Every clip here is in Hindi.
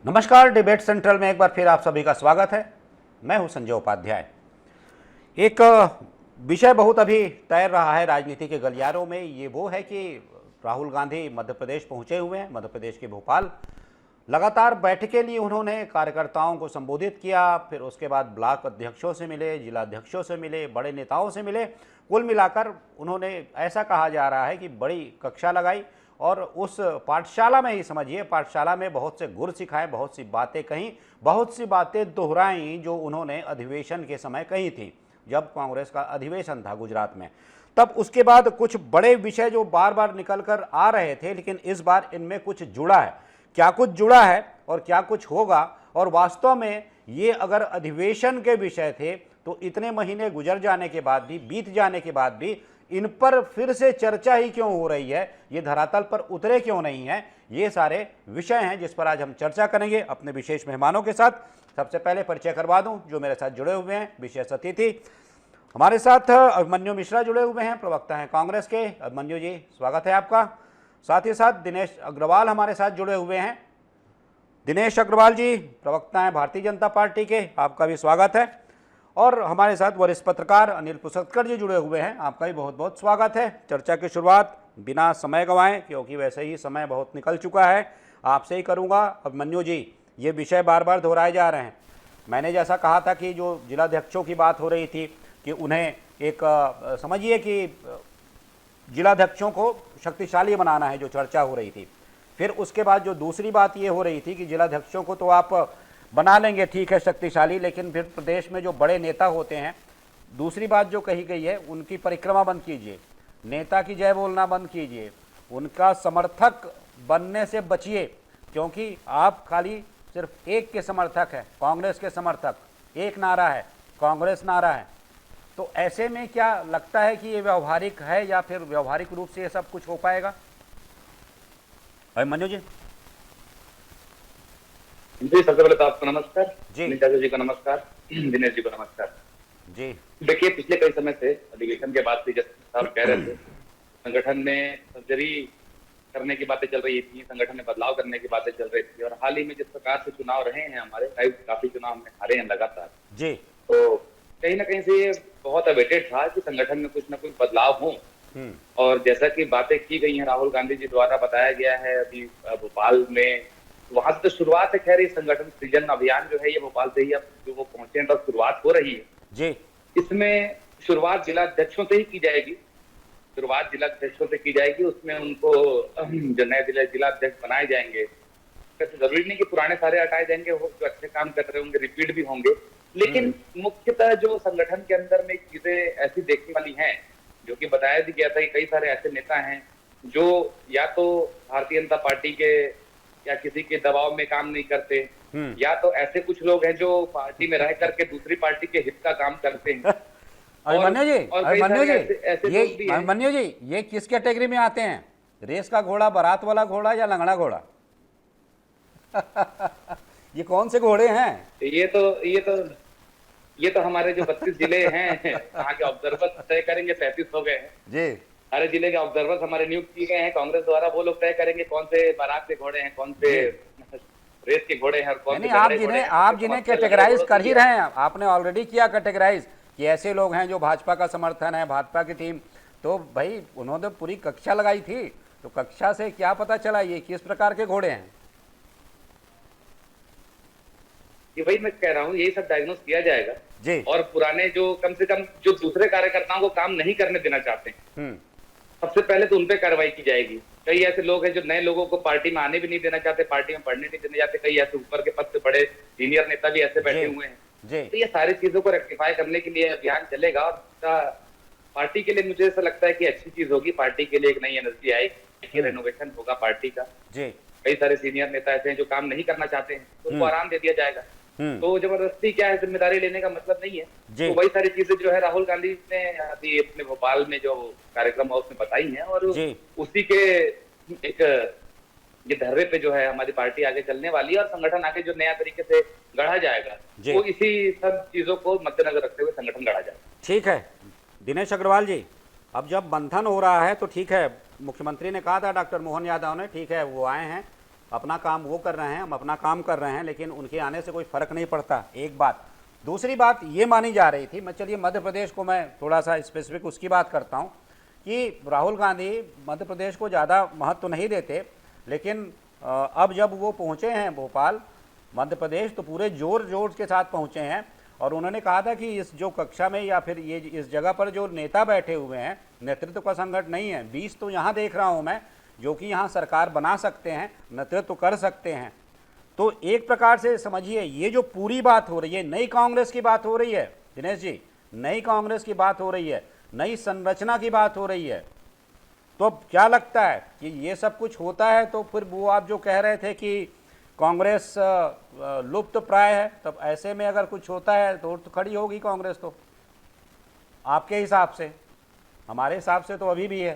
नमस्कार, डिबेट सेंट्रल में एक बार फिर आप सभी का स्वागत है। मैं हूं संजय उपाध्याय। एक विषय बहुत अभी तैर रहा है राजनीति के गलियारों में, ये वो है कि राहुल गांधी मध्य प्रदेश पहुंचे हुए हैं। मध्य प्रदेश के भोपाल लगातार बैठकें ली उन्होंने, कार्यकर्ताओं को संबोधित किया, फिर उसके बाद ब्लॉक अध्यक्षों से मिले, जिला अध्यक्षों से मिले, बड़े नेताओं से मिले। कुल मिलाकर उन्होंने, ऐसा कहा जा रहा है कि बड़ी कक्षा लगाई और उस पाठशाला में ही समझिए, पाठशाला में बहुत से गुर सिखाए, बहुत सी बातें कहीं, बहुत सी बातें दोहराई जो उन्होंने अधिवेशन के समय कही थी, जब कांग्रेस का अधिवेशन था गुजरात में। तब उसके बाद कुछ बड़े विषय जो बार बार निकल कर आ रहे थे, लेकिन इस बार इनमें कुछ जुड़ा है। क्या कुछ जुड़ा है और क्या कुछ होगा, और वास्तव में ये अगर अधिवेशन के विषय थे तो इतने महीने गुजर जाने के बाद भी, बीत जाने के बाद भी इन पर फिर से चर्चा ही क्यों हो रही है, ये धरातल पर उतरे क्यों नहीं है, ये सारे विषय हैं जिस पर आज हम चर्चा करेंगे अपने विशेष मेहमानों के साथ। सबसे पहले परिचय करवा दूं जो मेरे साथ जुड़े हुए हैं विशेष अतिथि। हमारे साथ अभिमन्यु मिश्रा जुड़े हुए हैं, प्रवक्ता हैं कांग्रेस के। अभिमन्यु जी, स्वागत है आपका। साथ ही साथ दिनेश अग्रवाल हमारे साथ जुड़े हुए हैं। दिनेश अग्रवाल जी, प्रवक्ता हैं भारतीय जनता पार्टी के, आपका भी स्वागत है। और हमारे साथ वरिष्ठ पत्रकार अनिल पुसतकर जी जुड़े हुए हैं, आपका भी बहुत बहुत स्वागत है। चर्चा की शुरुआत बिना समय गंवाए, क्योंकि वैसे ही समय बहुत निकल चुका है, आपसे ही करूंगा। अभिमन्यु जी, ये विषय बार बार दोहराए जा रहे हैं। मैंने जैसा कहा था कि जो जिलाध्यक्षों की बात हो रही थी कि उन्हें एक समझिए कि जिलाध्यक्षों को शक्तिशाली बनाना है, जो चर्चा हो रही थी। फिर उसके बाद जो दूसरी बात ये हो रही थी कि जिलाध्यक्षों को तो आप बना लेंगे, ठीक है, शक्तिशाली, लेकिन फिर प्रदेश में जो बड़े नेता होते हैं, दूसरी बात जो कही गई है, उनकी परिक्रमा बंद कीजिए, नेता की जय बोलना बंद कीजिए, उनका समर्थक बनने से बचिए, क्योंकि आप खाली सिर्फ एक के समर्थक हैं, कांग्रेस के समर्थक। एक नारा है, कांग्रेस नारा है। तो ऐसे में क्या लगता है कि ये व्यवहारिक है या फिर व्यवहारिक रूप से ये सब कुछ हो पाएगा? अभिमन्यु जी। जी, सबसे पहले तो आपको नमस्कार जी। जी को नमस्कार, दिनेश जी को नमस्कार जी। देखिए, पिछले कई समय से अधिवेशन के बाद जैसे साहब कह रहे थे, संगठन में सर्जरी करने की बातें चल रही थी, संगठन में बदलाव करने की बातें चल रही थी। और हाल ही में जिस प्रकार से चुनाव रहे हैं हमारे, काफी चुनाव हमने हारे हैं लगातार जी। तो कहीं ना कहीं से ये बहुत अवेटेड था कि संगठन में कुछ न कुछ बदलाव हो। और जैसा कि बातें की गई हैं, राहुल गांधी जी द्वारा बताया गया है अभी भोपाल में, वहां से तो शुरुआत है। खैर, ये संगठन सृजन अभियान जो है ये भोपाल से ही अब जो वो पहुंचे हैं तब शुरुआत हो रही है जी। इसमें शुरुआत जिला अध्यक्षों से ही की जाएगी, शुरुआत जिला अध्यक्षों से की जाएगी। उसमें उनको जो नए जिला अध्यक्ष बनाए जाएंगे, जरूरी नहीं कि पुराने सारे हटाए जाएंगे, वो जो अच्छे काम कर रहे होंगे रिपीट भी होंगे, लेकिन मुख्यतः जो संगठन के अंदर में चीजें ऐसी देखने वाली हैं, जो कि बताया भी गया था कि कई सारे ऐसे नेता हैं जो या तो भारतीय जनता पार्टी के या किसी के दबाव में काम नहीं करते, या तो ऐसे कुछ लोग हैं जो पार्टी में रह करके दूसरी पार्टी के हित का काम करते हैं। अभिमन्यु जी, अभिमन्यु जी, ये किस कैटेगरी में आते हैं? रेस का घोड़ा, बारात वाला घोड़ा या लंगड़ा घोड़ा? ये कौन से घोड़े हैं? ये तो हमारे जो 32 जिले हैं वहाँ के ऑब्जर्वर तय करेंगे। 35 हो गए हैं जी। सारे जिले के ऑब्जर्वर्स हमारे नियुक्त किए गए हैं कांग्रेस द्वारा, वो लोग तय करेंगे कौन से बारात के घोड़े हैं, कौन से रेस के घोड़े हैं और कौन से आप जिन्हें कैटेगराइज कर ही रहे हैं, आपने ऑलरेडी किया कैटेगराइज कि ऐसे लोग हैं जो भाजपा का समर्थन है, भाजपा की टीम। तो भाई उन्होंने पूरी कक्षा लगाई थी, तो कक्षा से क्या पता चला ये किस प्रकार के घोड़े हैं? ये वही मैं कह रहा हूँ, यही सब डायग्नोस किया जाएगा जी। और पुराने जो कम से कम जो दूसरे कार्यकर्ताओं को काम नहीं करने देना चाहते हैं, सबसे पहले तो उनपे कार्रवाई की जाएगी। कई ऐसे लोग हैं जो नए लोगों को पार्टी में आने भी नहीं देना चाहते, पार्टी में पढ़ने नहीं देने जाते। कई ऐसे ऊपर के पद से बड़े सीनियर नेता भी ऐसे बैठे हुए हैं। तो ये सारी चीजों को रेक्टिफाई करने के लिए अभियान चलेगा और पार्टी के लिए मुझे ऐसा लगता है कि अच्छी चीज होगी। पार्टी के लिए एक नई एनर्जी आएगी, रेनोवेशन होगा पार्टी का। कई सारे सीनियर नेता ऐसे हैं जो काम नहीं करना चाहते हैं, तो उनको आराम दे दिया जाएगा। तो जबरदस्ती क्या है, जिम्मेदारी लेने का मतलब नहीं है। तो वही सारी चीजें जो है राहुल गांधी ने अभी अपने भोपाल में जो कार्यक्रम है उसमें बताई हैं, और उसी के एक ये धर्रे पे जो है हमारी पार्टी आगे चलने वाली है और संगठन आगे जो नया तरीके से गढ़ा जाएगा, वो इसी सब चीजों को मद्देनजर रखते हुए संगठन गढ़ा जाएगा। ठीक है दिनेश अग्रवाल जी, अब जब मंथन हो रहा है तो ठीक है, मुख्यमंत्री ने कहा था, डॉक्टर मोहन यादव ने, ठीक है वो आए हैं, अपना काम वो कर रहे हैं, हम अपना काम कर रहे हैं, लेकिन उनके आने से कोई फर्क नहीं पड़ता, एक बात। दूसरी बात ये मानी जा रही थी, मैं चलिए मध्य प्रदेश को मैं थोड़ा सा स्पेसिफिक उसकी बात करता हूँ कि राहुल गांधी मध्य प्रदेश को ज़्यादा महत्व नहीं देते, लेकिन अब जब वो पहुँचे हैं भोपाल मध्य प्रदेश तो पूरे जोर के साथ पहुँचे हैं। और उन्होंने कहा था कि इस जो कक्षा में या फिर ये इस जगह पर जो नेता बैठे हुए हैं, नेतृत्व का संकट नहीं है, 20 तो यहाँ देख रहा हूँ मैं जो कि यहाँ सरकार बना सकते हैं, नेतृत्व कर सकते हैं। तो एक प्रकार से समझिए ये जो पूरी बात हो रही है, नई कांग्रेस की बात हो रही है दिनेश जी, नई कांग्रेस की बात हो रही है, नई संरचना की बात हो रही है। तो अब क्या लगता है कि ये सब कुछ होता है तो फिर वो आप जो कह रहे थे कि कांग्रेस लुप्त प्राय है, तब ऐसे में अगर कुछ होता है तो खड़ी होगी कांग्रेस, तो आपके हिसाब से? हमारे हिसाब से तो अभी भी है।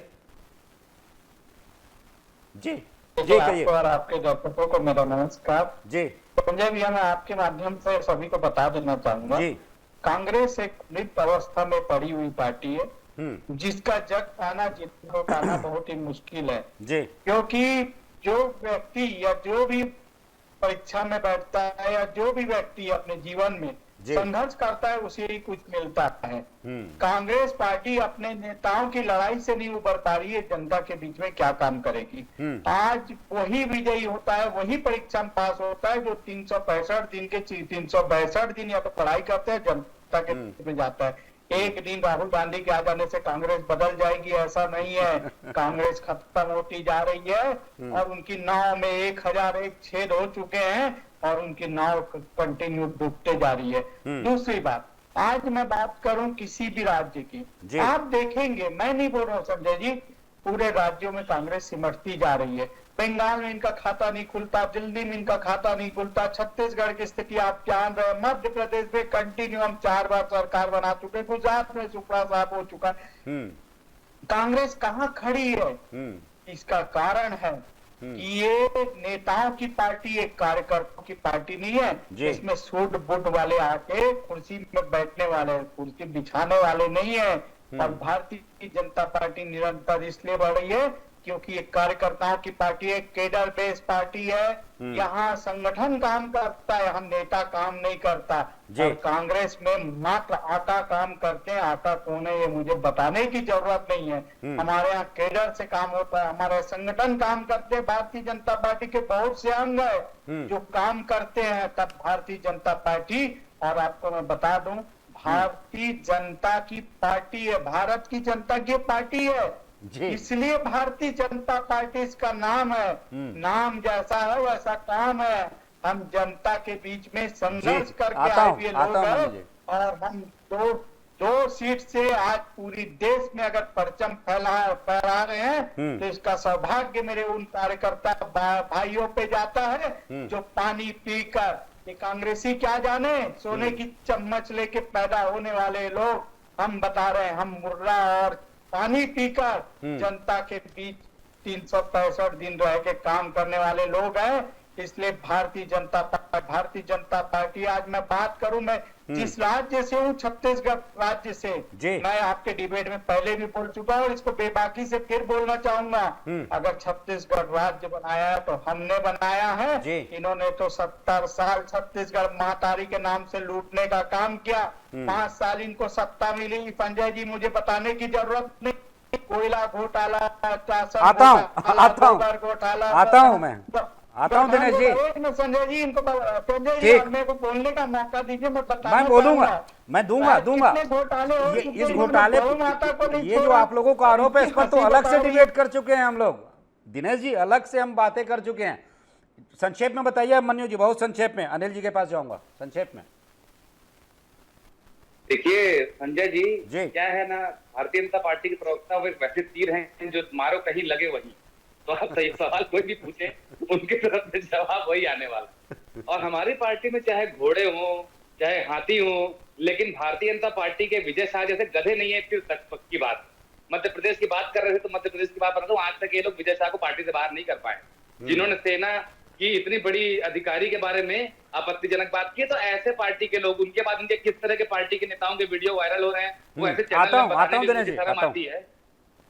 जी जी कहिए। आपको और आपके दर्शकों को मेरा नमस्कार जी संजय भैया, मैं आपके माध्यम से सभी को बता देना चाहूंगा, जी कांग्रेस एक मृत अवस्था में पड़ी हुई पार्टी है जिसका जग पाना जिनको पाना बहुत ही मुश्किल है। जी क्योंकि जो व्यक्ति या जो भी परीक्षा में बैठता है या जो भी व्यक्ति अपने जीवन में संघर्ष करता है उसे ही कुछ मिलता है। कांग्रेस पार्टी अपने नेताओं की लड़ाई से नहीं उबर पा रही है, जनता के बीच में क्या काम करेगी। आज वही विजयी होता है, वही परीक्षा में पास होता है जो 365 दिन के 362 दिन या तो पढ़ाई करते हैं, जनता के बीच में जाता है। एक दिन राहुल गांधी के आ जाने से कांग्रेस बदल जाएगी ऐसा नहीं है। कांग्रेस खत्म होती जा रही है और उनकी नाव में 1001 छेद हो चुके हैं और उनकी नाव कंटिन्यू डूबते जा रही है। दूसरी बात, आज मैं बात करूं किसी भी राज्य की, आप देखेंगे, मैं नहीं बोल रहा हूं संजय जी, पूरे राज्यों में कांग्रेस सिमटती जा रही है। बंगाल में इनका खाता नहीं खुलता, दिल्ली में इनका खाता नहीं खुलता, छत्तीसगढ़ की स्थिति आप जान रहे हैं, मध्य प्रदेश में कंटिन्यू हम 4 बार सरकार बना चुके, गुजरात में सुपड़ा साहब हो चुका है। कांग्रेस कहाँ खड़ी है? इसका कारण है कि ये नेताओं की पार्टी, एक कार्यकर्ताओं की पार्टी नहीं है। इसमें सूट बूट वाले आके कुर्सी में बैठने वाले, कुर्सी बिछाने वाले नहीं है। और भारतीय जनता पार्टी निरंतर इसलिए बढ़ रही है क्योंकि एक कार्यकर्ताओं की पार्टी है, केडर बेस्ड पार्टी है। यहाँ संगठन काम करता है, यहाँ नेता काम नहीं करता। और कांग्रेस में मात्र आका काम करते हैं। आका कौन है ये मुझे बताने की जरूरत नहीं है। हमारे यहाँ केडर से काम होता है, हमारे संगठन काम करते हैं। भारतीय जनता पार्टी के बहुत से अंग है जो काम करते हैं तब भारतीय जनता पार्टी। और आपको मैं बता दूं, भारतीय जनता की पार्टी है, भारत की जनता की पार्टी है, इसलिए भारतीय जनता पार्टी इसका नाम है। नाम जैसा है वैसा काम है। हम जनता के बीच में संघर्ष करके आए हुए लोग हैं और हम दो सीट से आज पूरी देश में अगर परचम फहरा रहे हैं तो इसका सौभाग्य मेरे उन कार्यकर्ता भाइयों पे जाता है जो पानी पीकर, ये कांग्रेसी क्या जाने, सोने की चम्मच लेके पैदा होने वाले लोग, हम बता रहे हैं, हम मुर्रा और पानी पीकर जनता के बीच 365 दिन रह के काम करने वाले लोग हैं। इसलिए भारतीय जनता पार्टी, आज मैं बात करूं, मैं जिस राज्य से हूँ, छत्तीसगढ़ राज्य से, मैं आपके डिबेट में पहले भी बोल चुका हूँ और इसको बेबाकी से फिर बोलना चाहूंगा। अगर छत्तीसगढ़ राज्य बनाया है तो हमने बनाया है। इन्होंने तो 70 साल छत्तीसगढ़ महातारी के नाम से लूटने का काम किया। 5 साल इनको सत्ता मिली, संजय जी मुझे बताने की जरूरत नहीं। कोयला घोटाला, आता हूँ मैं दिनेश जी। संजय जी इनको, संजय जी मेरे को बोलने का मौका दीजिए, मैं बोलूंगा, मैं दूंगा इस घोटाले, ये जो आप लोगों का आरोप है इस पर तो अलग से डिबेट कर चुके हैं हम लोग दिनेश जी, अलग से हम बातें कर चुके हैं। संक्षेप में बताइए मन्यू जी, बहुत संक्षेप में। अनिल जी के पास जाऊंगा, संक्षेप में। देखिए संजय जी, क्या है ना, भारतीय जनता पार्टी के प्रवक्ता वो एक वैसे तीर हैं जो मारो कहीं लगे वहीं। तो आप सही सवाल कोई भी पूछे उनकी तरफ से जवाब वही आने वाला। और हमारी पार्टी में चाहे घोड़े हो चाहे हाथी हो, लेकिन भारतीय जनता पार्टी के विजय शाह जैसे गधे नहीं है। फिर तक पक्की बात, मध्य प्रदेश की बात कर रहे थे तो मध्य प्रदेश की बात बता दूं, आज तक ये लोग विजय शाह को पार्टी से बाहर नहीं कर पाए। जिन्होंने सेना की इतनी बड़ी अधिकारी के बारे में आपत्तिजनक बात की, तो ऐसे पार्टी के लोग, उनके बाद उनके किस तरह के पार्टी के नेताओं के वीडियो वायरल हो रहे हैं, वो ऐसे चैनल में बताने में शर्म आती है।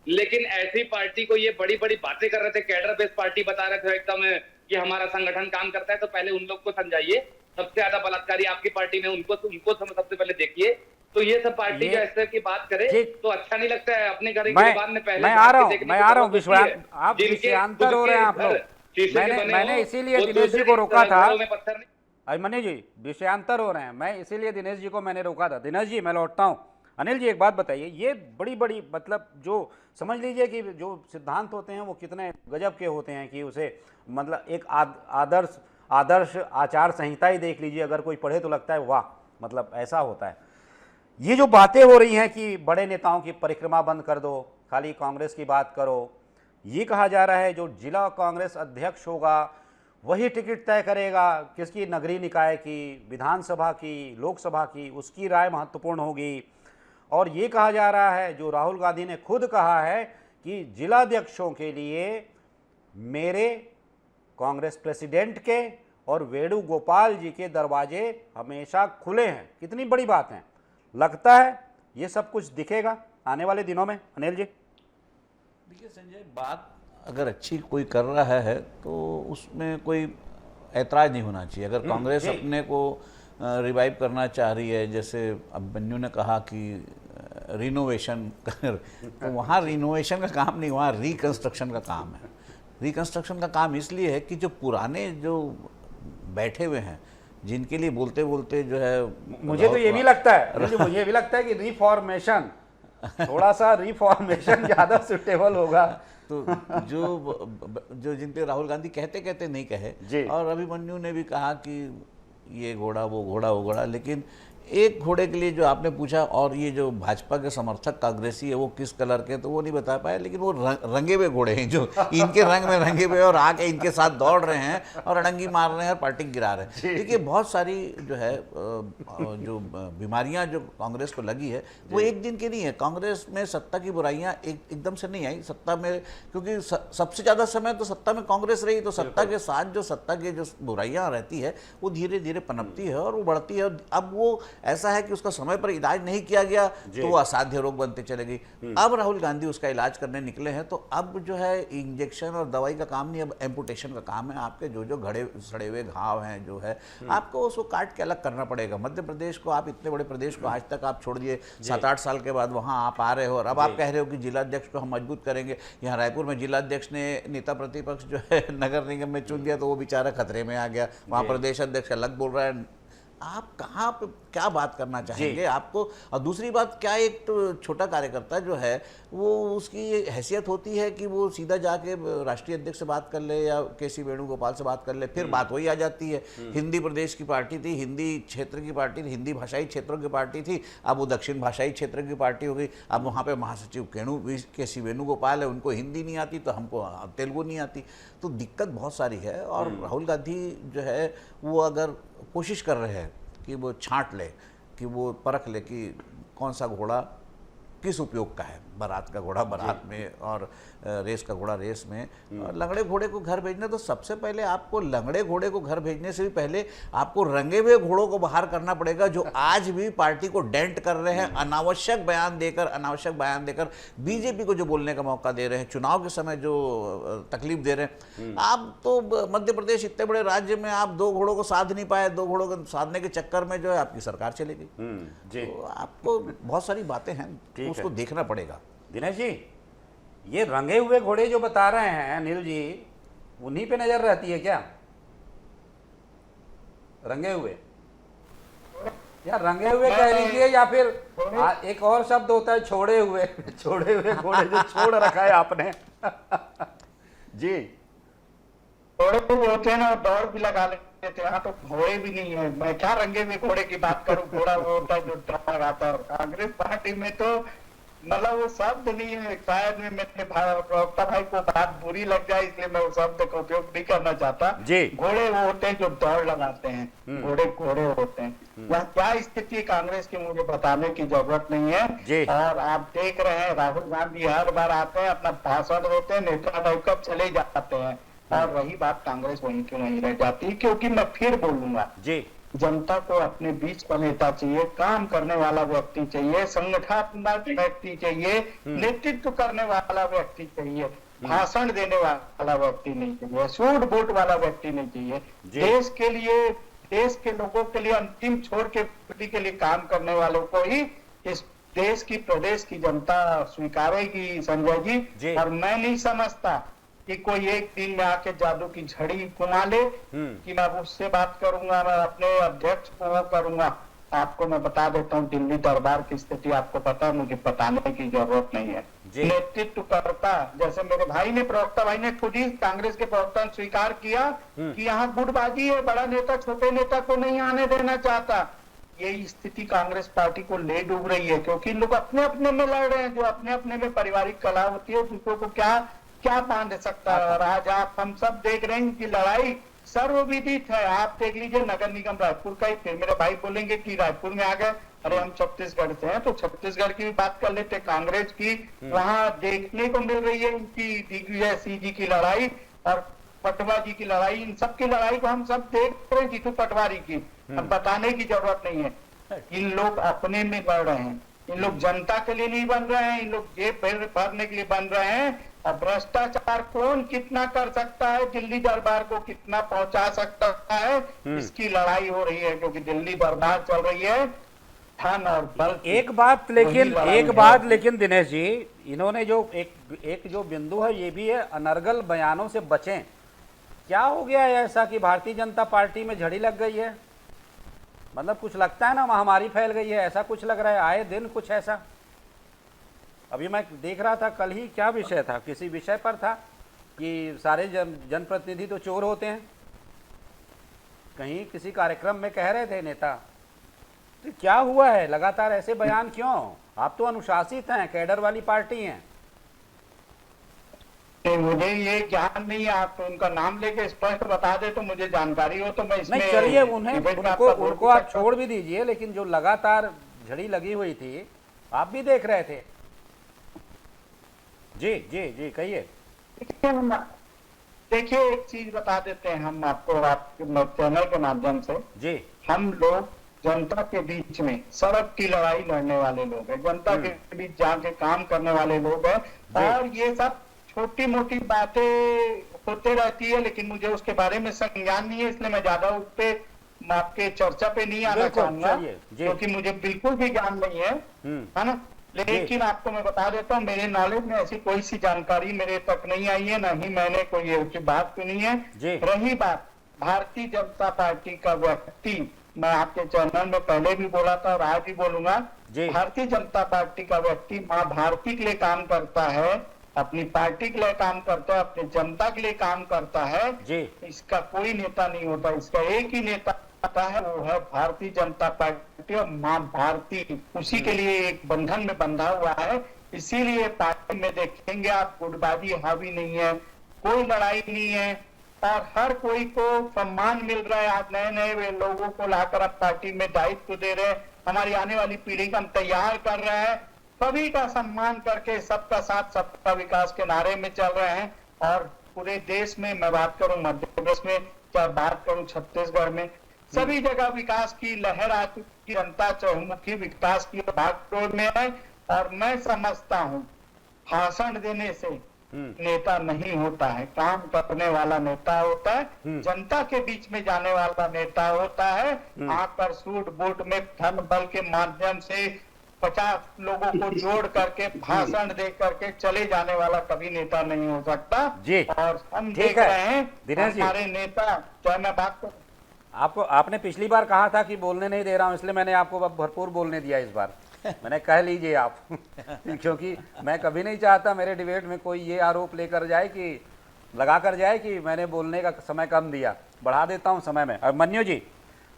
लेकिन ऐसी पार्टी को ये बड़ी बड़ी बातें कर रहे थे, कैडर बेस्ड पार्टी बता रहे थे एकदम कि हमारा संगठन काम करता है, तो पहले उन लोग को समझाइए। सबसे ज्यादा बलात्कारी आपकी पार्टी में, उनको सबसे पहले देखिए। तो ये सब पार्टी जो इस तरह की बात करे तो अच्छा नहीं लगता है। अपने घर के बाद में पहले मैं आ रहा हूँ आप विषयांतर हो रहे हैं आप लोग। मैंने इसीलिए दिनेश जी को रोका था। अभिमन्यु जी विषयांतर हो रहे हैं, मैं इसीलिए दिनेश जी को मैंने रोका था। दिनेश जी मैं लौटता हूँ। अनिल जी एक बात बताइए, ये बड़ी बड़ी मतलब जो समझ लीजिए कि जो सिद्धांत होते हैं वो कितने गजब के होते हैं कि उसे मतलब एक आदर्श आचार संहिता ही देख लीजिए, अगर कोई पढ़े तो लगता है वाह, मतलब ऐसा होता है। ये जो बातें हो रही हैं कि बड़े नेताओं की परिक्रमा बंद कर दो, खाली कांग्रेस की बात करो, ये कहा जा रहा है जो जिला कांग्रेस अध्यक्ष होगा वही टिकट तय करेगा, किसकी नगरीय निकाय की, विधानसभा की, लोकसभा की, उसकी राय महत्वपूर्ण होगी। और ये कहा जा रहा है जो राहुल गांधी ने खुद कहा है कि जिलाध्यक्षों के लिए मेरे कांग्रेस प्रेसिडेंट के और वेणुगोपाल जी के दरवाजे हमेशा खुले हैं। कितनी बड़ी बात है। लगता है ये सब कुछ दिखेगा आने वाले दिनों में। अनिल जी देखिए संजय, बात अगर अच्छी कोई कर रहा है तो उसमें कोई ऐतराज नहीं होना चाहिए। अगर कांग्रेस अपने को रिवाइव करना चाह रही है, जैसे अभिमन्यु ने कहा कि रिनोवेशन तो वहाँ रिनोवेशन का काम नहीं, वहाँ रिकंस्ट्रक्शन का काम है। रिकंस्ट्रक्शन का काम इसलिए है कि जो पुराने जो बैठे हुए हैं, जिनके लिए बोलते बोलते जो है, मुझे तो ये भी लगता है मुझे ये भी लगता है कि रिफॉर्मेशन, थोड़ा सा रिफॉर्मेशन ज़्यादा सुटेबल होगा। तो जो जिनके राहुल गांधी कहते कहते नहीं कहे, और अभिमन्यु ने भी कहा कि ये घोड़ा वो घोड़ा वो घोड़ा, लेकिन एक घोड़े के लिए जो आपने पूछा, और ये जो भाजपा के समर्थक कांग्रेसी है वो किस कलर के, तो वो नहीं बता पाए, लेकिन वो रंगे हुए घोड़े हैं जो इनके रंग में रंगे हुए और आके इनके साथ दौड़ रहे हैं और अड़ंगी मार रहे हैं और पार्टी गिरा रहे हैं। देखिए बहुत सारी जो है जो बीमारियां जो कांग्रेस को लगी है वो एक दिन की नहीं है। कांग्रेस में सत्ता की बुराइयां एकदम से नहीं आई सत्ता में, क्योंकि सबसे ज़्यादा समय तो सत्ता में कांग्रेस रही, तो सत्ता के साथ जो सत्ता की जो बुराइयां रहती है वो धीरे धीरे पनपती है और वो बढ़ती है। अब वो ऐसा है कि उसका समय पर इलाज नहीं किया गया तो वो असाध्य रोग बनते चलेगी। अब राहुल गांधी उसका इलाज करने निकले हैं, तो अब जो है इंजेक्शन और दवाई का काम नहीं, अब एम्पुटेशन का काम है। आपके जो घड़े सड़े हुए घाव हैं जो है, आपको उसको काट के अलग करना पड़ेगा। मध्य प्रदेश को, आप इतने बड़े प्रदेश को आज तक आप छोड़ दिए, 7-8 साल के बाद वहाँ आप आ रहे हो और अब आप कह रहे हो कि जिलाध्यक्ष को हम मजबूत करेंगे। यहाँ रायपुर में जिलाध्यक्ष ने नेता प्रतिपक्ष जो है नगर निगम में चुन दिया, तो वो बेचारा खतरे में आ गया। वहाँ प्रदेश अध्यक्ष अलग बोल रहा है। आप कहाँ पे क्या बात करना चाहेंगे आपको? और दूसरी बात, क्या एक तो छोटा कार्यकर्ता जो है वो उसकी हैसियत होती है कि वो सीधा जाके राष्ट्रीय अध्यक्ष से बात कर ले या केसी वेणुगोपाल से बात कर ले, फिर बात वही आ जाती है। हिंदी प्रदेश की पार्टी थी, हिंदी क्षेत्र की पार्टी थी, हिंदी भाषाई क्षेत्रों की पार्टी थी, अब वो दक्षिण भाषाई क्षेत्र की पार्टी हो गई। अब वहाँ पे महासचिव केसी वेणुगोपाल है, उनको हिंदी नहीं आती तो हमको तेलुगु नहीं आती, तो दिक्कत बहुत सारी है। और राहुल गांधी जो है वो अगर कोशिश कर रहे हैं कि वो छांट ले, कि वो परख ले कि कौन सा घोड़ा किस उपयोग का है, बारात का घोड़ा बारात में और रेस का घोड़ा रेस में, और लंगड़े घोड़े को घर भेजना, तो सबसे पहले आपको लंगड़े घोड़े को घर भेजने से भी पहले आपको रंगे हुए घोड़ों को बाहर करना पड़ेगा, जो आज भी पार्टी को डेंट कर रहे हैं, अनावश्यक बयान देकर बीजेपी को जो बोलने का मौका दे रहे हैं, चुनाव के समय जो तकलीफ दे रहे हैं। आप तो मध्य प्रदेश इतने बड़े राज्य में आप 2 घोड़ों को साध नहीं पाए, 2 घोड़ों को साधने के चक्कर में जो है आपकी सरकार चली गई। तो आपको बहुत सारी बातें हैं, उसको देखना पड़ेगा। दिनेश जी, ये रंगे हुए घोड़े जो बता रहे हैं अनिल जी, उन्हीं पे नजर रहती है क्या? रंगे हुए या रंगे हुए कह लीजिए, या फिर एक और शब्द होता है छोड़े हुए घोड़े जो छोड़ रखा है आपने। जी, घोड़े भी होते हैं ना, दौड़ भी लगा लेते थे। यहाँ तो घोड़े भी नहीं है, मैं क्या रंगे हुए घोड़े की बात करूं? घोड़ा वो होता है जो दौड़ आता है। कांग्रेस पार्टी में तो मतलब वो शब्द नहीं है। शायद में मेरे प्रवक्ता भाई को बात बुरी लग जाए, इसलिए मैं उस शब्द का उपयोग नहीं करना चाहता। घोड़े वो होते हैं जो दौड़ लगाते हैं, घोड़े होते हैं। यहाँ क्या स्थिति कांग्रेस की मुझे बताने की जरूरत नहीं है। और आप देख रहे हैं राहुल गांधी हर बार आते हैं, अपना भाषण देते हैं, नेता टाइप का चले जाते हैं, और वही बात कांग्रेस वहीं की वहीं रह जाती है। क्योंकि मैं फिर बोलूंगा, जनता को अपने बीच का नेता चाहिए, काम करने वाला व्यक्ति चाहिए, संगठनात्मक व्यक्ति चाहिए, नेतृत्व करने वाला व्यक्ति चाहिए। भाषण देने वाला व्यक्ति नहीं चाहिए, सूट बूट वाला व्यक्ति नहीं चाहिए। देश के लिए, देश के लोगों के लिए, अंतिम छोर के लिए काम करने वालों को ही इस देश की, प्रदेश की जनता स्वीकारेगी संजय जी। और मैं नहीं समझता कि कोई एक दिन में आके जादू की झड़ी घुमा ले कि मैं उससे बात करूंगा, मैं अपने अध्यक्ष को वो करूंगा। आपको मैं बता देता हूँ, दिल्ली दरबार की स्थिति आपको पता है, मुझे बताने की जरूरत नहीं है। नेतृत्व करता, जैसे मेरे भाई ने, प्रवक्ता भाई ने खुद ही, कांग्रेस के प्रवक्ता ने स्वीकार किया कि यहाँ गुटबाजी है, बड़ा नेता छोटे नेता को नहीं आने देना चाहता। यही स्थिति कांग्रेस पार्टी को ले डूब रही है, क्योंकि लोग अपने अपने में लड़ रहे हैं। जो अपने अपने में पारिवारिक कला होती है, दूसरों को क्या बांध सकता है। और आज हम सब देख रहे हैं कि लड़ाई सर्वविदित है। आप देख लीजिए नगर निगम रायपुर का ही, फिर मेरे भाई बोलेंगे कि रायपुर में आ गए, अरे हम छत्तीसगढ़ से हैं, तो छत्तीसगढ़ की भी बात कर लेते। कांग्रेस की वहां देखने को मिल रही है इनकी दिग्विजय सिंह जी की लड़ाई और पटवा जी की लड़ाई। इन सब की लड़ाई को हम सब देख रहे हैं, जीतू पटवारी की, अब बताने की जरूरत नहीं है। इन लोग अपने में बढ़ रहे हैं, इन लोग जनता के लिए नहीं बन रहे हैं, इन लोग जेब भरने के लिए बन रहे हैं। और भ्रष्टाचार कौन कितना कर सकता है, दिल्ली दरबार को कितना पहुंचा सकता है, इसकी लड़ाई हो रही है। क्योंकि दिल्ली दरबार चल रही है धन और बल। एक बात लेकिन दिनेश जी, इन्होंने जो एक जो बिंदु है ये भी है, अनर्गल बयानों से बचें। क्या हो गया है ऐसा कि भारतीय जनता पार्टी में झड़ी लग गई है? मतलब कुछ लगता है ना, महामारी फैल गई है, ऐसा कुछ लग रहा है आए दिन कुछ ऐसा। अभी मैं देख रहा था कल ही, क्या विषय था, किसी विषय पर था कि सारे जनप्रतिनिधि तो चोर होते हैं, कहीं किसी कार्यक्रम में कह रहे थे नेता। तो क्या हुआ है, लगातार ऐसे बयान क्यों? आप तो अनुशासित हैं, कैडर वाली पार्टी हैं। मुझे ये ज्ञान नहीं है, आप उनका नाम लेके स्पष्ट बता दे तो मुझे जानकारी हो तो मैं इसमें। नहीं चलिए, उनको आप छोड़ भी दीजिए, लेकिन जो लगातार झड़ी लगी हुई थी आप भी देख रहे थे। जी जी जी कहिए। देखिए एक चीज बता देते हैं हम आपको, आपके चैनल के माध्यम से जी। हम लोग जनता के बीच में सड़क की लड़ाई लड़ने वाले लोग हैं, जनता के बीच जाके काम करने वाले लोग हैं। और ये सब छोटी मोटी बातें होते रहती है, लेकिन मुझे उसके बारे में संज्ञान नहीं है, इसलिए मैं ज्यादा उस पे आपके चर्चा पे नहीं आना चाहूंगा, क्योंकि मुझे बिल्कुल भी ज्ञान नहीं है ना। लेकिन आपको मैं बता देता हूँ, मेरे नॉलेज में ऐसी कोई सी जानकारी मेरे तक नहीं आई है, ना ही मैंने कोई ऐसी बात सुनी है। रही बात भारतीय जनता पार्टी का व्यक्ति, मैं आपके चैनल में पहले भी बोला था और आज भी बोलूंगा, भारतीय जनता पार्टी का व्यक्ति माँ भारती के लिए काम करता है, अपनी पार्टी के लिए काम करता है, अपनी जनता के लिए काम करता है। इसका कोई नेता नहीं होता, इसका एक ही नेता आता है, वो है भारतीय जनता पार्टी और माँ भारती। उसी के लिए एक बंधन में बंधा हुआ है। इसीलिए पार्टी में देखेंगे आप, गुटबाजी हावी नहीं है, कोई लड़ाई नहीं है और हर कोई को सम्मान मिल रहा है। आज नए नए लोगों को लाकर अब पार्टी में दायित्व दे रहे हैं, हमारी आने वाली पीढ़ी का हम तैयार कर रहे हैं, सभी का सम्मान करके सबका साथ सबका विकास के नारे में चल रहे हैं। और पूरे देश में मैं बात करूं, मध्य प्रदेश में चाहे बात करूं, छत्तीसगढ़ में, सभी जगह विकास की लहर आ चुकी, जनता चहुमुखी विकास की भागदौड़ में है। और मैं समझता हूँ भाषण देने से नेता नहीं होता है, काम करने वाला नेता होता है, जनता के बीच में जाने वाला नेता होता है। आकर सूट बूट में धन बल के माध्यम से 50 लोगों को जोड़ करके भाषण दे करके चले जाने वाला कभी नेता नहीं हो सकता जी। और हम देख रहे हैं हमारे नेता, चाहे मैं बात करूं, आपको, आपने पिछली बार कहा था कि बोलने नहीं दे रहा हूं, इसलिए मैंने आपको भरपूर बोलने दिया इस बार। मैंने कह लीजिए आप क्योंकि मैं कभी नहीं चाहता मेरे डिबेट में कोई ये आरोप लेकर जाए कि लगा कर जाए कि मैंने बोलने का समय कम दिया, बढ़ा देता हूं समय में। अभिमन्यु जी,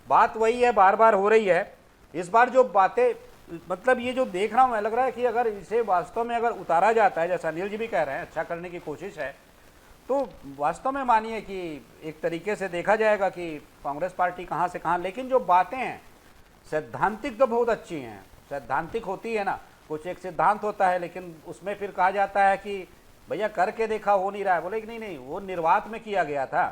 बात वही है, बार बार हो रही है। इस बार जो बातें, मतलब ये जो देख रहा हूं, मैं लग रहा है कि अगर इसे वास्तव में अगर उतारा जाता है, जैसा अनिल जी भी कह रहे हैं, अच्छा करने की कोशिश है, तो वास्तव में मानिए कि एक तरीके से देखा जाएगा कि कांग्रेस पार्टी कहाँ से कहाँ। लेकिन जो बातें हैं सैद्धांतिक तो बहुत अच्छी हैं, सैद्धांतिक होती है ना, कुछ एक सिद्धांत होता है, लेकिन उसमें फिर कहा जाता है कि भैया करके देखा हो नहीं रहा है। बोले कि नहीं नहीं, वो निर्वात में किया गया था,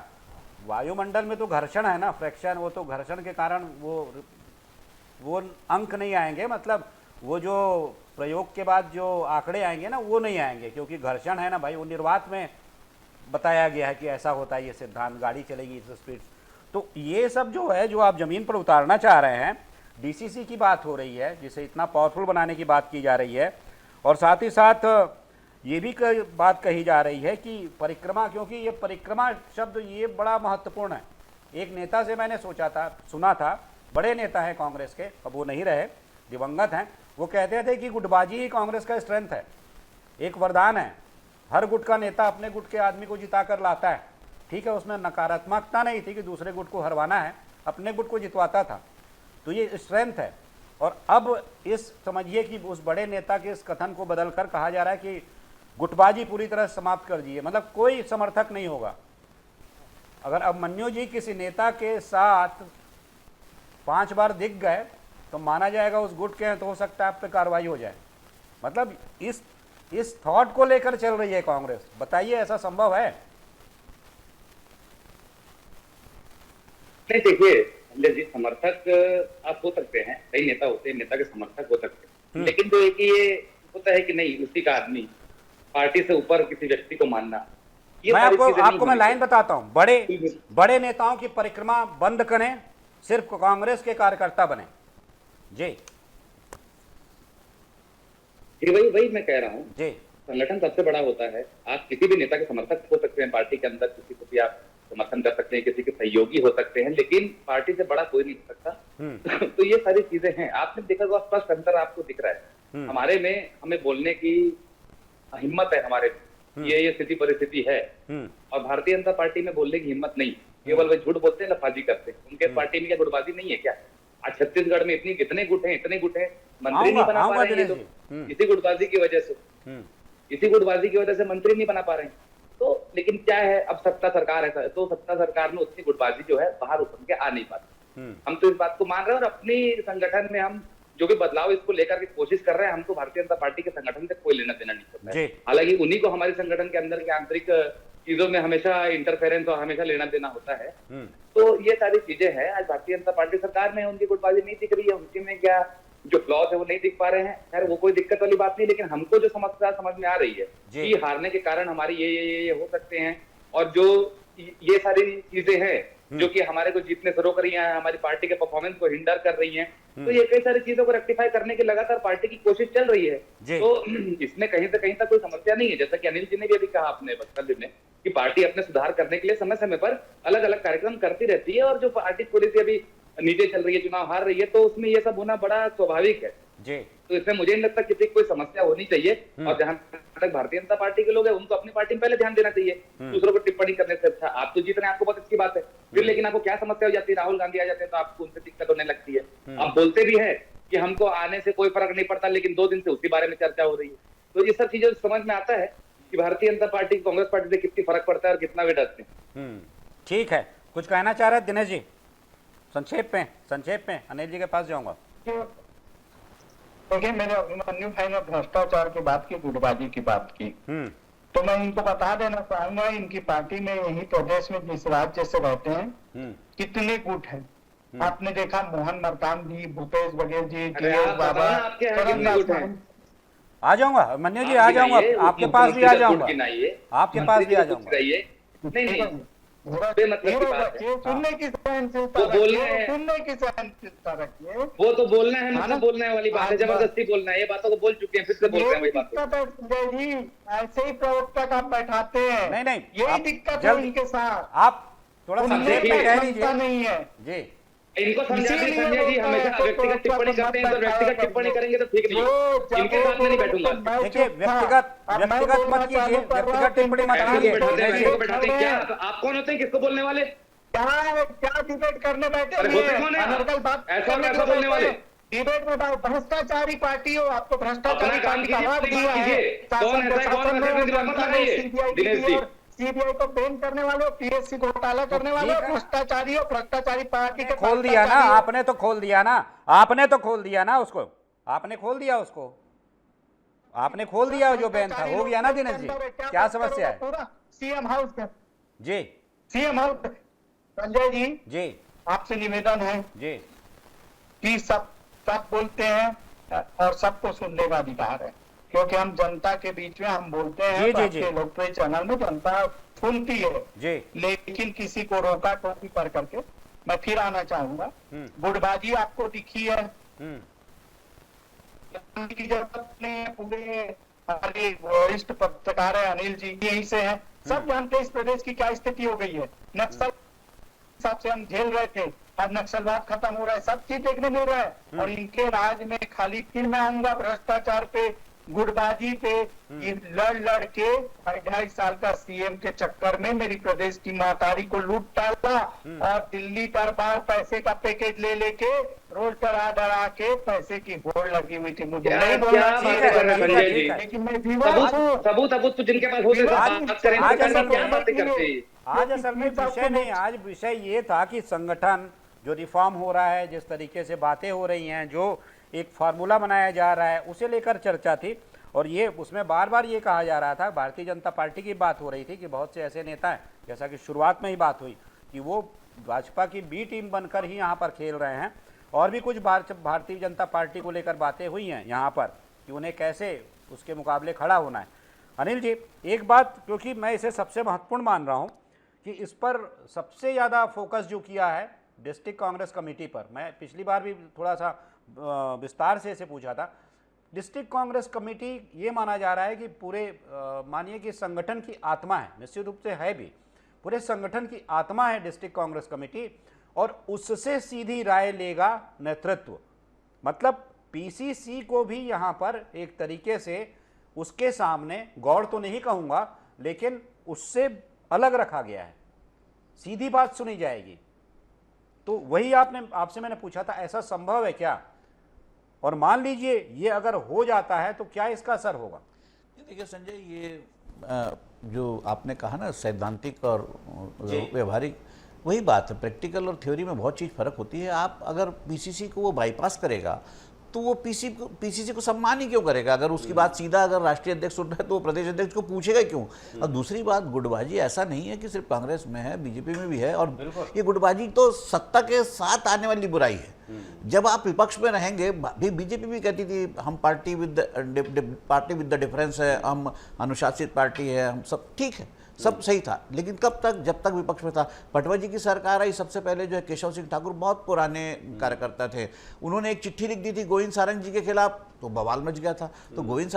वायुमंडल में तो घर्षण है ना, फ्रैक्शन, वो तो घर्षण के कारण वो अंक नहीं आएंगे, मतलब वो जो प्रयोग के बाद जो आंकड़े आएंगे ना वो नहीं आएंगे, क्योंकि घर्षण है ना भाई, वो निर्वात में बताया गया है कि ऐसा होता है ये सिद्धांत, गाड़ी चलेगी इस स्पीड। तो ये सब जो है, जो आप ज़मीन पर उतारना चाह रहे हैं, डीसीसी की बात हो रही है, जिसे इतना पावरफुल बनाने की बात की जा रही है, और साथ ही साथ ये भी बात कही जा रही है कि परिक्रमा, क्योंकि ये परिक्रमा शब्द ये बड़ा महत्वपूर्ण है। एक नेता से मैंने सुना था, बड़े नेता हैं कांग्रेस के, अब वो नहीं रहे, दिवंगत हैं, वो कहते थे कि गुटबाजी ही कांग्रेस का स्ट्रेंथ है, एक वरदान है। हर गुट का नेता अपने गुट के आदमी को जिता कर लाता है, ठीक है, उसमें नकारात्मकता नहीं थी कि दूसरे गुट को हरवाना है, अपने गुट को जितवाता था, तो ये स्ट्रेंथ है। और अब इस समझिए कि उस बड़े नेता के इस कथन को बदलकर कहा जा रहा है कि गुटबाजी पूरी तरह समाप्त कर दीजिए, मतलब कोई समर्थक नहीं होगा। अगर अभिमन्यु जी किसी नेता के साथ 5 बार दिख गए तो माना जाएगा उस गुट के हैं, तो हो सकता है आप पे कार्रवाई हो जाए। मतलब इस थॉट को लेकर चल रही है कांग्रेस, बताइए ऐसा संभव है? नहीं, देखिए संजय जी, समर्थक आप हो सकते हैं, कई नेता होते हैं, नेता के समर्थक हो सकते हैं, लेकिन जो है कि ये होता है कि नहीं, उसी का आदमी पार्टी से ऊपर किसी व्यक्ति को मानना, ये मैं सारी चीजें आपको मैं नहीं लाइन होनी बताता हूं, बड़े नेताओं की परिक्रमा बंद करें, सिर्फ कांग्रेस के कार्यकर्ता बने। जी चाहिए। वही मैं कह रहा हूँ, जी, संगठन सबसे बड़ा होता है। आप किसी भी नेता के समर्थक हो सकते हैं, पार्टी के अंदर किसी को भी आप समर्थन कर सकते हैं, किसी के सहयोगी हो सकते हैं, लेकिन पार्टी से बड़ा कोई नहीं हो सकता। तो ये सारी चीजें हैं, आपने देखा हुआ स्पष्ट अंतर आपको दिख रहा है। हमारे में हमें बोलने की हिम्मत है, हमारे ये स्थिति परिस्थिति है, और भारतीय जनता पार्टी में बोलने की हिम्मत नहीं, केवल वे झूठ बोलते हैं, लफाजी करते हैं। उनके पार्टी में क्या गुटबाजी नहीं है क्या? आज छत्तीसगढ़ में इतने गुट हैं, मंत्री नहीं बना पा रहे हैं ये लोग, इसी गुटबाजी की वजह से, इसी गुटबाजी की वजह से मंत्री नहीं बना पा रहे हैं। तो लेकिन क्या है, अब सत्ता सरकार है, तो सत्ता सरकार में उतनी गुटबाजी जो है बाहर उतर के आ नहीं पाती। हम तो इस बात को मान रहे हैं, और अपनी संगठन में हम जो भी बदलाव इसको लेकर के कोशिश कर रहे हैं, हमको भारतीय जनता पार्टी के संगठन से कोई लेना देना नहीं होता है। हालांकि उन्हीं को हमारे संगठन के अंदर के आंतरिक चीजों में हमेशा इंटरफेरेंस और हमेशा लेना देना होता है। तो ये सारी चीजें हैं। आज भारतीय जनता पार्टी सरकार में उनकी गुटबाजी नहीं दिख रही है, उनके में क्या जो फ्लॉज है वो नहीं दिख पा रहे हैं। खैर वो कोई दिक्कत वाली बात नहीं, लेकिन हमको जो समस्या समझ में आ रही है कि हारने के कारण हमारी ये हो सकते हैं, और जो ये सारी चीजें हैं जो कि हमारे को जीतने से रोक रही हैं, हमारी पार्टी के परफॉर्मेंस को हिंडर कर रही हैं, तो ये कई सारी चीजों को रेक्टिफाई करने की लगातार पार्टी की कोशिश चल रही है। तो इसमें कहीं से कहीं तक कोई समस्या नहीं है। जैसा कि अनिल जी ने भी अभी कहा अपने वक्तव्य में कि पार्टी अपने सुधार करने के लिए समय समय पर अलग अलग कार्यक्रम करती रहती है, और जो पार्टी थोड़ी सी अभी नीचे चल रही है, चुनाव हार रही है, तो उसमें ये सब होना बड़ा स्वाभाविक है जी। तो इसमें मुझे नहीं लगता किसी कोई समस्या होनी चाहिए। और जहां तक भारतीय जनता पार्टी के लोग हैं, उनको अपनी पार्टी में पहले ध्यान देना चाहिए, दूसरों को टिप्पणी करने से अच्छा। आप तो जीत रहे हैं, आपको बहुत अच्छी बात है, फिर लेकिन आपको क्या समस्या हो जाती है? राहुल गांधी आ जाते हैं तो आपको उनसे दिक्कत होने लगती है। आप बोलते भी है कि हमको आने से कोई फर्क नहीं पड़ता, लेकिन 2 दिन से उसी बारे में चर्चा हो रही है। तो ये सब चीजें समझ में आता है कि भारतीय जनता पार्टी कांग्रेस पार्टी से कितनी फर्क पड़ता है और कितना वे डरते हैं। ठीक है, कुछ कहना चाह रहे हैं दिनेश जी? संक्षेप में अनिल जी के पास जाऊंगा। देखिए, मेरे अभिमन्यु भाई ने भ्रष्टाचार की बात की, गुटबाजी की बात की, तो मैं इनको बता देना चाहूंगा, इनकी पार्टी में यही प्रदेश में जिस राज्य से रहते हैं कितने गुट हैं। आपने देखा मोहन मरकाम जी, भूपेश बघेल जी, बाबा, आ जाऊंगा मन्यु जी, आ जाऊंगा आपके पास भी, आ जाऊंगा आपके पास भी आ जाऊंगा। नहीं सुनने की सहनशीलता रखिए, वो तो बोलना है, मतलब बोलने वाली बात है, जबरदस्ती बोलना है, ये बातों को बोल चुके हैं, फिर से बोल रहे हैं वही बात। जी ऐसे ही प्रवक्ता का बैठाते हैं, नहीं यही दिक्कत है उनके साथ। आप थोड़ा संक्षेप में कह लीजिए। नहीं है जी, इनको समझा दी संजय जी, हमेशा व्यक्तिगत टिप्पणी करते हैं, तो व्यक्तिगत टिप्पणी करेंगे तो ठीक नहीं, इनके साथ में नहीं बैठूंगा। देखिए, व्यक्तिगत मत कीजिए, व्यक्तिगत टिप्पणी मत कीजिए। बैठाते हैं क्या? तो आप कौन होते हैं किसको बोलने वाले? क्या डिबेट करने बैठे? ऐसा बोलने वाले डिबेट में भ्रष्टाचारी पार्टी हो, आपको भ्रष्टाचारी पार्टी का अवार्ड दिया है, सीबीआई को बैन करने वाले, पीएससी घोटाला करने वाले, भ्रष्टाचारी हो, भ्रष्टाचारी पार्टी के खोल दिया ना आपने, तो खोल दिया ना आपने, तो खोल दिया ना उसको, आपने खोल दिया उसको, आपने खोल दिया जो बैन था, हो गया ना दिनेश जी, क्या समस्या है? पूरा सीएम हाउस में जी, सीएम हाउस संजय जी जी, आपसे निवेदन है जी कि सब बोलते हैं और सबको सुनने का अधिकार है, क्योंकि हम जनता के बीच में हम बोलते हैं। जी, जी, आपके लोकप्रिय चैनल में जनता सुनती है जी। लेकिन किसी को रोका टोकी कर करके मैं फिर आना चाहूंगा। गुटबाजी आपको दिखी है, की जरूरत नहीं है। पूरे हमारे वरिष्ठ पत्रकार है अनिल जी यहीं से हैं, सब जानते हैं इस प्रदेश की क्या स्थिति हो गई है। नक्सल हिसाब से हम झेल रहे थे, अब नक्सलवाद खत्म हो रहा है, सब चीज देखने मिल रहा है। और इनके राज में खाली फिर मैं आऊंगा भ्रष्टाचार पे, गुटबाजी पे, ये लड़ के 2.5 साल का सीएम के चक्कर में मेरी प्रदेश की महतारी को लूट डाला और दिल्ली दरबार पैसे का पैकेज ले लेके रोज डरा के पैसे की होड़ लगी हुई थी। मुझे नहीं बोलना चाहिए, लेकिन मैं सबूत तो जिनके पास होते आज असल में विषय नहीं, आज विषय ये था कि संगठन जो रिफॉर्म हो रहा है, जिस तरीके से बातें हो रही हैं, जो एक फार्मूला बनाया जा रहा है, उसे लेकर चर्चा थी। और ये उसमें बार बार ये कहा जा रहा था, भारतीय जनता पार्टी की बात हो रही थी कि बहुत से ऐसे नेता हैं, जैसा कि शुरुआत में ही बात हुई कि वो भाजपा की बी टीम बनकर ही यहाँ पर खेल रहे हैं। और भी कुछ भारतीय जनता पार्टी को लेकर बातें हुई हैं यहाँ पर कि उन्हें कैसे उसके मुकाबले खड़ा होना है। अनिल जी, एक बात, क्योंकि मैं इसे सबसे महत्वपूर्ण मान रहा हूँ कि इस पर सबसे ज़्यादा फोकस जो किया है डिस्ट्रिक्ट कांग्रेस कमेटी पर, मैं पिछली बार भी थोड़ा सा विस्तार से इसे पूछा था। डिस्ट्रिक्ट कांग्रेस कमेटी ये माना जा रहा है कि पूरे मानिए कि संगठन की आत्मा है, निश्चित रूप से है भी, पूरे संगठन की आत्मा है डिस्ट्रिक्ट कांग्रेस कमेटी, और उससे सीधी राय लेगा नेतृत्व। मतलब पीसीसी को भी यहाँ पर एक तरीके से उसके सामने गौड़ तो नहीं कहूँगा, लेकिन उससे अलग रखा गया है, सीधी बात सुनी जाएगी। तो वही आपसे मैंने पूछा था, ऐसा संभव है क्या? और मान लीजिए ये अगर हो जाता है तो क्या इसका असर होगा? देखिए संजय, ये जो आपने कहा ना सैद्धांतिक और व्यवहारिक, वही बात है। प्रैक्टिकल और थ्योरी में बहुत चीज़ फर्क होती है। आप अगर पीसीसी को वो बाईपास करेगा तो वो पीसीसी को सम्मान ही क्यों करेगा? अगर उसकी बात सीधा अगर राष्ट्रीय अध्यक्ष सुन रहा है तो वो प्रदेश अध्यक्ष को पूछेगा क्यों? और दूसरी बात, गुटबाजी ऐसा नहीं है कि सिर्फ कांग्रेस में है, बीजेपी में भी है। और ये गुटबाजी तो सत्ता के साथ आने वाली बुराई है। जब आप विपक्ष में रहेंगे, बीजेपी भी कहती थी हम पार्टी विद द डिफरेंस है, हम अनुशासित पार्टी है, हम सब ठीक है, सब सही था। लेकिन कब तक? जब तक विपक्ष में था। पटवा जी की सरकार आई, सबसे पहले जो है केशव सिंह ठाकुर बहुत पुराने कार्यकर्ता थे, उन्होंने एक चिट्ठी लिख दी थी गोविंद सारंग जी के खिलाफ, तो बवाल मच गया था। तो गोविंद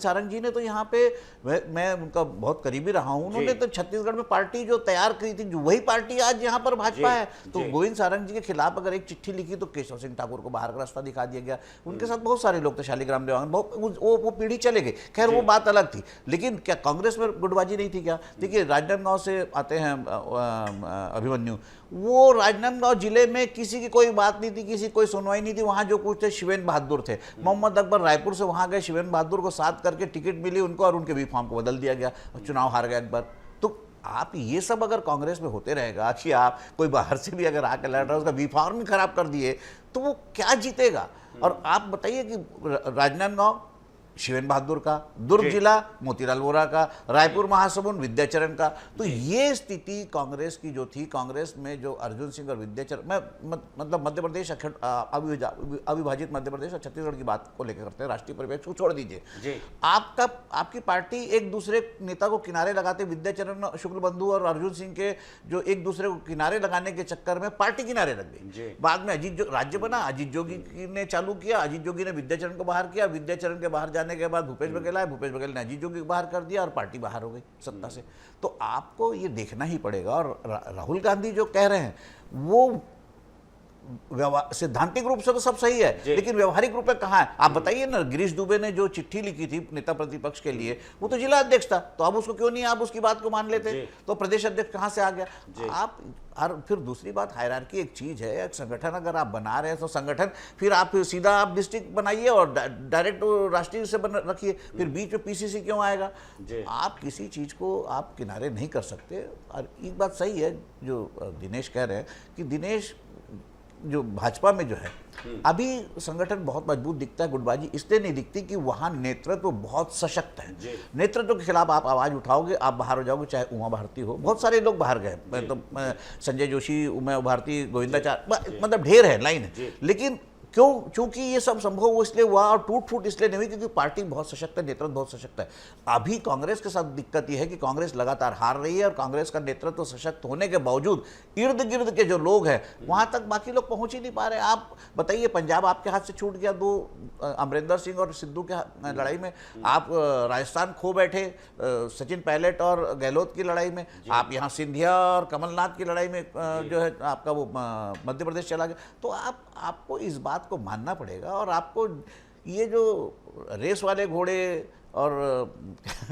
सारंग जी ने तो यहाँ पे, मैं उनका बहुत करीबी रहा हूँ, उन्होंने तो छत्तीसगढ़ में पार्टी जो तैयार की थी, जो वही पार्टी आज यहाँ पर भाजपा है। तो गोविंद सारंग जी के खिलाफ अगर एक चिट्ठी लिखी तो केशव सिंह ठाकुर को बाहर का रास्ता दिखा दिया गया। उनके साथ बहुत सारे लोग थे, शालिग्राम देवांगन, वो पीढ़ी चले गई, खैर वो बात अलग थी। लेकिन क्या कांग्रेस में गुटबाजी नहीं थी क्या? देखिए, राजनांदगांव से आते हैं अभिमन्यु, वो राजनांदगांव जिले में किसी की कोई बात नहीं थी, किसी कोई सुनवाई नहीं थी। वहां जो कुछ थे शिवेंद्र बहादुर थे, मोहम्मद अकबर रायपुर से वहां गए, शिवेंद्र बहादुर को साथ करके टिकट मिली उनको और उनके बी फॉर्म को बदल दिया गया और चुनाव हार गए अकबर। तो आप ये सब अगर कांग्रेस में होते रहेगा कि आप कोई बाहर से भी अगर आकर लड़ रहा है, उसका बी फॉर्म ही खराब कर दिए, तो वो क्या जीतेगा? और आप बताइए कि राजनांदगांव शिवेंद्र बहादुर का, दुर्ग जिला मोतीलाल वोरा का, रायपुर महासमुंद विद्याचरण का। तो ये स्थिति कांग्रेस की जो थी, कांग्रेस में जो अर्जुन सिंह और विद्याचरण, मैं मतलब मध्य प्रदेश अविभाजित मध्य प्रदेश और छत्तीसगढ़ की बात को लेकर करते हैं, राष्ट्रीय परिवेश को छोड़ दीजिए। आपकी पार्टी एक दूसरे नेता को किनारे लगाते, विद्याचरण शुक्ल बंधु और अर्जुन सिंह के जो एक दूसरे को किनारे लगाने के चक्कर में पार्टी किनारे लग गई। बाद में अजीत राज्य बना, अजीत जोगी ने चालू किया, अजीत जोगी ने विद्याचरण को बाहर किया, विद्याचरण के बाहर जाने के बाद भूपेश बघेल आए, भूपेश बघेल ने अजीत जोगी को बाहर कर दिया और पार्टी बाहर हो गई सत्ता से। तो आपको ये देखना ही पड़ेगा। और राहुल गांधी जो कह रहे हैं वो सिद्धांतिक रूप से तो सब सही है, लेकिन व्यवहारिक रूप में कहाँ है? आप बताइए ना, गिरीश दुबे ने जो चिट्ठी लिखी थी नेता प्रतिपक्ष के लिए, वो तो जिला अध्यक्ष था, तो अब उसको क्यों नहीं आप उसकी बात को मान लेते? तो प्रदेश अध्यक्ष कहाँ से आ गया? आप और फिर दूसरी बात, हायरार्की एक चीज है, एक संगठन अगर आप बना रहे हैं तो संगठन फिर आप सीधा आप डिस्ट्रिक्ट बनाइए और डायरेक्ट राष्ट्रीय से रखिए, फिर बीच में पीसीसी क्यों आएगा? आप किसी चीज को आप किनारे नहीं कर सकते। और एक बात सही है जो दिनेश कह रहे हैं कि दिनेश जो भाजपा में जो है अभी संगठन बहुत मजबूत दिखता है, गुटबाजी इसलिए नहीं दिखती कि वहां नेतृत्व बहुत सशक्त है। नेतृत्व के खिलाफ आप आवाज उठाओगे, आप बाहर हो जाओगे, चाहे उमा भारती हो, बहुत सारे लोग बाहर गए, तो संजय जोशी, उमा भारती, गोविंदाचार्य, मतलब ढेर है, लाइन है। लेकिन क्यों? क्योंकि ये सब संभव इसलिए हुआ और टूट फूट इसलिए नहीं हुई क्योंकि पार्टी बहुत सशक्त है, नेतृत्व बहुत सशक्त है। अभी कांग्रेस के साथ दिक्कत यह है कि कांग्रेस लगातार हार रही है और कांग्रेस का नेतृत्व सशक्त होने के बावजूद इर्द गिर्द के जो लोग हैं वहां तक बाकी लोग पहुंच ही नहीं पा रहे। आप बताइए, पंजाब आपके हाथ से छूट गया 2 अमरिंदर सिंह और सिद्धू के लड़ाई में, आप राजस्थान खो बैठे सचिन पायलट और गहलोत की लड़ाई में, आप यहाँ सिंधिया और कमलनाथ की लड़ाई में जो है आपका वो मध्य प्रदेश चला गया। तो आपको इस बात को मानना पड़ेगा और आपको ये जो रेस वाले घोड़े और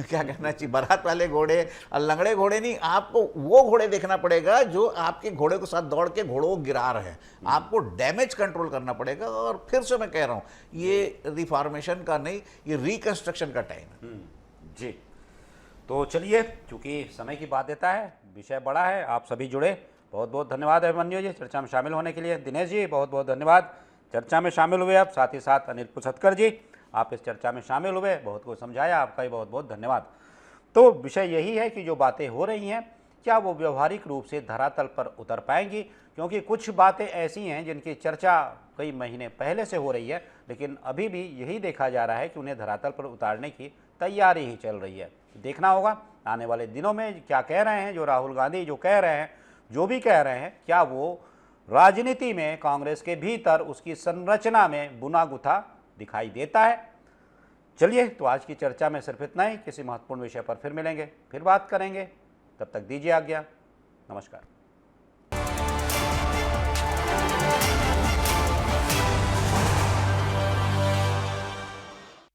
क्या कहना चाहिए बारात वाले घोड़े और लंगड़े घोड़े नहीं, आपको वो घोड़े देखना पड़ेगा जो आपके घोड़े के साथ दौड़ के घोड़ों को गिरा रहे हैं। आपको डैमेज कंट्रोल करना पड़ेगा और फिर से मैं कह रहा हूँ ये रिफॉर्मेशन का नहीं, ये रिकंस्ट्रक्शन का टाइम है। जी, तो चलिए, चूंकि समय की बाध्यता है, विषय बड़ा है, आप सभी जुड़े, बहुत बहुत धन्यवाद अभिमन्यु जी चर्चा में शामिल होने के लिए। दिनेश जी बहुत बहुत धन्यवाद, चर्चा में शामिल हुए आप, साथ ही साथ अनिल पुसतकर जी आप इस चर्चा में शामिल हुए, बहुत कुछ समझाया, आपका ही बहुत बहुत धन्यवाद। तो विषय यही है कि जो बातें हो रही हैं क्या वो व्यवहारिक रूप से धरातल पर उतर पाएंगी, क्योंकि कुछ बातें ऐसी हैं जिनकी चर्चा कई महीने पहले से हो रही है, लेकिन अभी भी यही देखा जा रहा है कि उन्हें धरातल पर उतारने की तैयारी ही चल रही है। देखना होगा आने वाले दिनों में क्या कह रहे हैं जो राहुल गांधी जो कह रहे हैं, जो भी कह रहे हैं, क्या वो राजनीति में कांग्रेस के भीतर उसकी संरचना में बुना गुथा दिखाई देता है। चलिए, तो आज की चर्चा में सिर्फ इतना ही, किसी महत्वपूर्ण विषय पर फिर मिलेंगे, फिर बात करेंगे, तब तक दीजिए आज्ञा, नमस्कार।